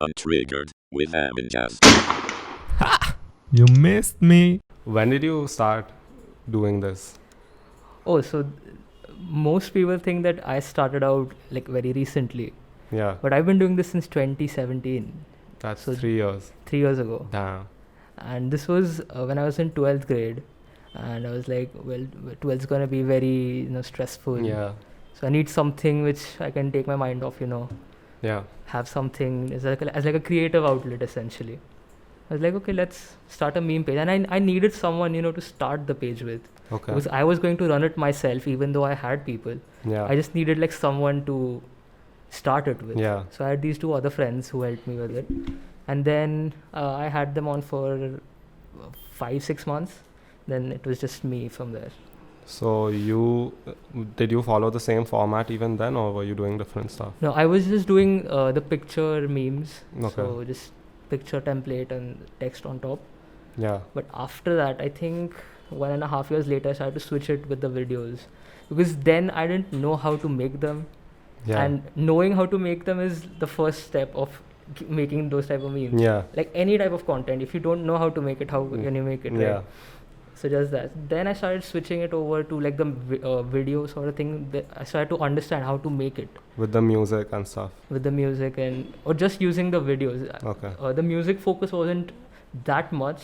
Untriggered with Amincast. You missed me. When did you start doing this? Oh, so most people think that I started out like very recently, Yeah, but I've been doing this since 2017, that's so 3 years. 3 years ago. Damn. And this was when I was in 12th grade, and I was like, well, 12th's gonna be very stressful. Yeah, So I need something which I can take my mind off. yeah, Have something as like a creative outlet essentially. I was like, okay, let's start a meme page, and I needed someone to start the page with, okay. because I was going to run it myself even though I had people. Yeah, I just needed like someone to start it with. yeah. So I had these two other friends who helped me with it, and then I had them on for 5-6 months. Then it was just me from there. So did you follow the same format even then, or were you doing different stuff? No, I was just doing the picture memes. Okay. So just picture template and text on top. Yeah, But after that, I think 1.5 years later, I started to switch it with the videos, because then I didn't know how to make them, yeah, and knowing how to make them is the first step of making those type of memes. yeah, Like any type of content, if you don't know how to make it, how can you make it? yeah. Right? So just that. Then I started switching it over to like the video sort of thing. I started to understand how to make it With the music and stuff. with the music or just using the videos. Okay. The music focus wasn't that much.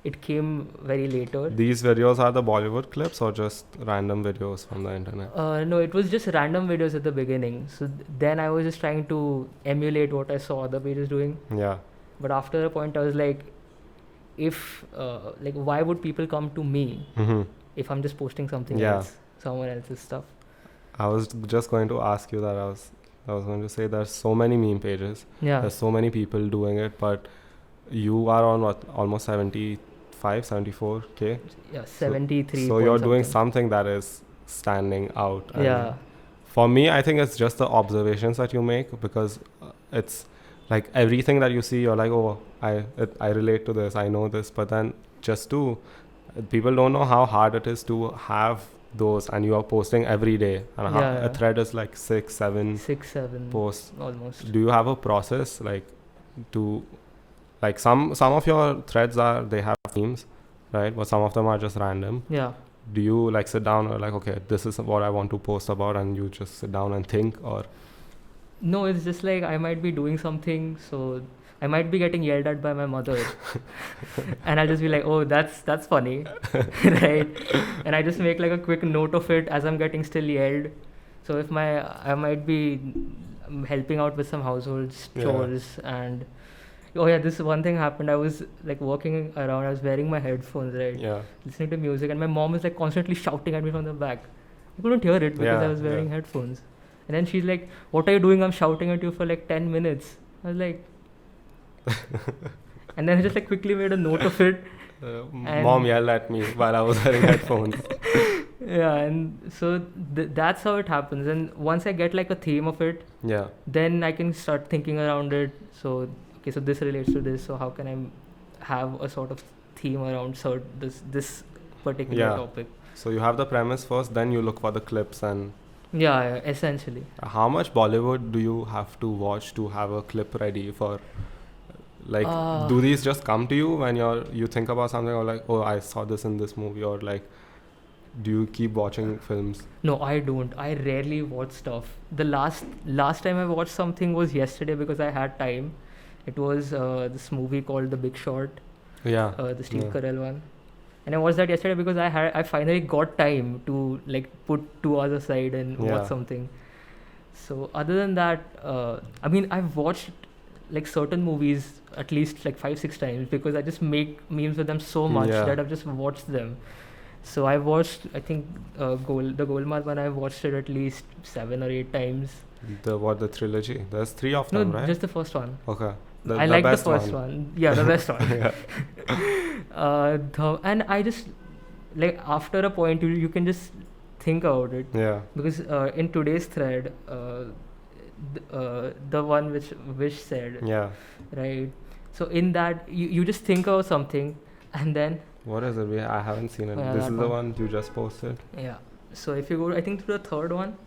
It came very later. These videos are the Bollywood clips or just random videos from the internet? No, it was just random videos at the beginning. So then I was just trying to emulate what I saw other pages doing. Yeah, But after a point, I was like, why would people come to me mm-hmm. if I'm just posting something Yeah. else, someone else's stuff? I was just going to ask you that. I was going to say there's so many meme pages. Yeah. There's so many people doing it, but you are on what, almost 75, 74K? Yeah, 73. So you're doing something that is standing out. And Yeah. For me, I think it's just the observations that you make, because it's like everything that you see, you're like, oh, I relate to this, I know this. But then people don't know how hard it is to have those, and you are posting every day. And Yeah. a thread is like 6, 7 6, 7 posts. almost. Do you have a process like some of your threads they have themes, right? But some of them are just random. Yeah. Do you like sit down or like, okay, this is what I want to post about, and you just sit down and think? Or No, it's just like I might be doing something, so I might be getting yelled at by my mother, and I'll just be like, "Oh, that's funny," right? And I just make like a quick note of it as I'm getting still yelled. So if I might be helping out with some household chores, and oh yeah, this one thing happened. I was like walking around. I was wearing my headphones, right, yeah, listening to music, and my mom was like constantly shouting at me from the back. I couldn't hear it because I was wearing headphones. And then she's like, "What are you doing? I'm shouting at you for like 10 minutes." I was like, and then I just like quickly made a note of it. Mom yelled at me while I was wearing headphones. Yeah, and so that's how it happens. And once I get like a theme of it, Yeah, then I can start thinking around it. So okay, so this relates to this. So how can I have a sort of theme around this particular topic? So you have the premise first, then you look for the clips. And Yeah, essentially. how much Bollywood do you have to watch to have a clip ready for? Like, do these just come to you when you think about something, or like, oh, I saw this in this movie, or like, do you keep watching films? No, I don't. I rarely watch stuff. The last time I watched something was yesterday because I had time. It was this movie called The Big Short, Yeah, the Steve Carell one, and I watched that yesterday because I finally got time to like put 2 hours aside and watch something. So other than that, I mean, I've watched like certain movies at least like 5-6 times because I just make memes with them so much that I've just watched them. So I watched, I think, the Golmaal one. I watched it at least 7 or 8 times. The trilogy? There's 3 of them, right? No, just the first one. Okay. I like the first one. Yeah, the best one. And I just like after a point you can just think about it. Yeah. Because in today's thread, the one which Vish said. Yeah. Right. So in that you just think about something, and then. What is it? I haven't seen it. This is the one you just posted. Yeah. So if you go, I think to the third one.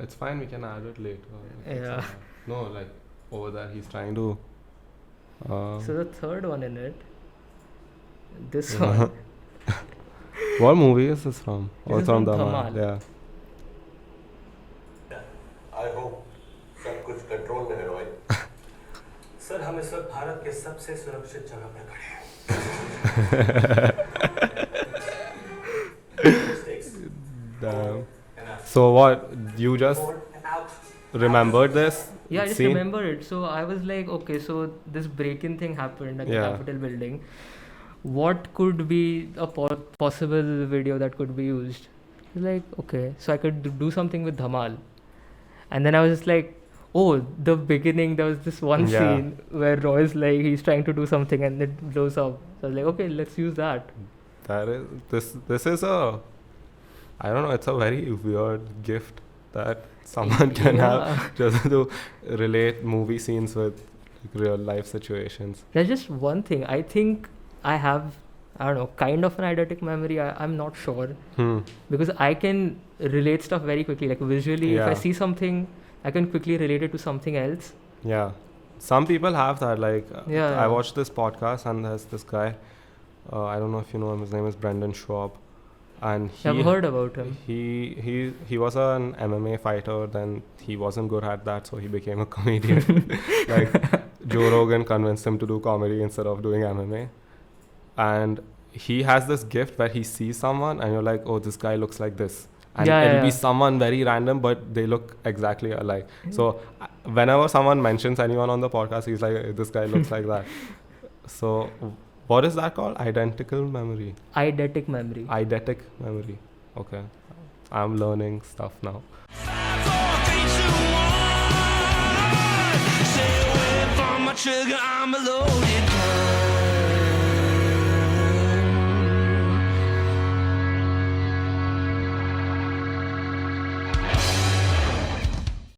It's fine. We can add it later. Yeah. No, like over there, he's trying to. So the third one in it, this Yeah. one. What movie is this from? This is from from Dhamal. Dhamal. Yeah. I hope सब कुछ control में है Roy. Sir हम इस वक्त भारत के सबसे सुरक्षित जगह पर खड़े Damn. So what? You just remembered this? Yeah, I just scene? remember it. So I was like, okay, so this break-in thing happened at the Yeah. Capitol building. What could be a possible video that could be used? I was like, okay, so I could do something with Dhamal. And then I was just like, oh, the beginning, there was this one Yeah. scene where Roy's like, he's trying to do something and it blows up. So I was like, okay, let's use that. That is this is a, I don't know, it's a very weird gift that someone can have just to relate movie scenes with real life situations. There's just one thing. I think I have, I don't know, kind of an eidetic memory. I'm not sure. Because I can relate stuff very quickly. Like visually, if I Yeah. see something, I can quickly relate it to something else. Yeah. Some people have that. Like, Yeah. I watched this podcast and there's this guy, I don't know if you know him, his name is Brendan Schwab. And I've heard about him. he was an MMA fighter, then he wasn't good at that, so he became a comedian. Like, Joe Rogan convinced him to do comedy instead of doing MMA. And he has this gift where he sees someone and you're like, oh, this guy looks like this. And it'll be someone very random, but they look exactly alike. So whenever someone mentions anyone on the podcast, he's like, this guy looks like that. So what is that called? Identical memory. Eidetic memory. Eidetic memory. Okay. I'm learning stuff now. 5, 4, 3, 2, 1. Stay away from my trigger, I'm a loaded gun.